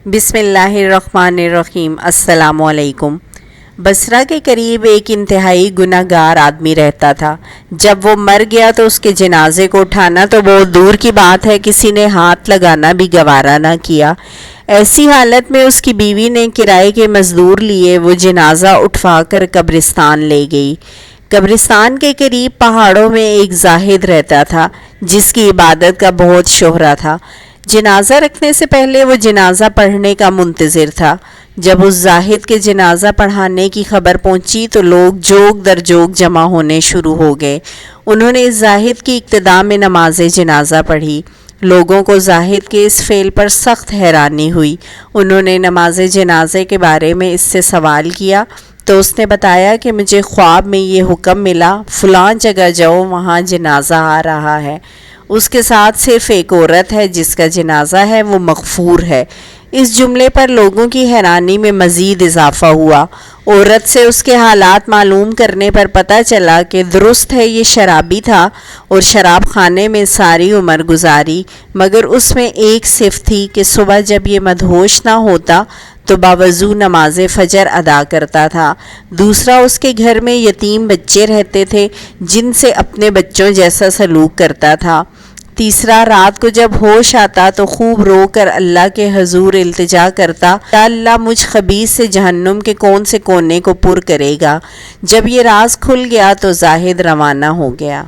بسم اللہ الرحمن الرحیم۔ السلام علیکم۔ بصرہ کے قریب ایک انتہائی گناہ گار آدمی رہتا تھا۔ جب وہ مر گیا تو اس کے جنازے کو اٹھانا تو بہت دور کی بات ہے، کسی نے ہاتھ لگانا بھی گوارا نہ کیا۔ ایسی حالت میں اس کی بیوی نے کرائے کے مزدور لیے وہ جنازہ اٹھوا کر قبرستان لے گئی۔ قبرستان کے قریب پہاڑوں میں ایک زاہد رہتا تھا جس کی عبادت کا بہت شہرہ تھا۔ جنازہ رکھنے سے پہلے وہ جنازہ پڑھنے کا منتظر تھا۔ جب اس زاہد کے جنازہ پڑھانے کی خبر پہنچی تو لوگ جوگ در جوگ جمع ہونے شروع ہو گئے۔ انہوں نے اس زاہد کی اقتداء میں نماز جنازہ پڑھی۔ لوگوں کو زاہد کے اس فعل پر سخت حیرانی ہوئی۔ انہوں نے نماز جنازے کے بارے میں اس سے سوال کیا تو اس نے بتایا کہ مجھے خواب میں یہ حکم ملا، فلاں جگہ جاؤ، وہاں جنازہ آ رہا ہے، اس کے ساتھ صرف ایک عورت ہے، جس کا جنازہ ہے وہ مغفور ہے۔ اس جملے پر لوگوں کی حیرانی میں مزید اضافہ ہوا۔ عورت سے اس کے حالات معلوم کرنے پر پتہ چلا کہ درست ہے یہ شرابی تھا اور شراب خانے میں ساری عمر گزاری، مگر اس میں ایک صفت تھی کہ صبح جب یہ مدہوش نہ ہوتا تو باوضو نماز فجر ادا کرتا تھا۔ دوسرا، اس کے گھر میں یتیم بچے رہتے تھے جن سے اپنے بچوں جیسا سلوک کرتا تھا۔ تیسرا، رات کو جب ہوش آتا تو خوب رو کر اللہ کے حضور التجا کرتا، یا اللہ مجھ خبیث سے جہنم کے کون سے کونے کو پر کرے گا۔ جب یہ راز کھل گیا تو زاہد روانہ ہو گیا۔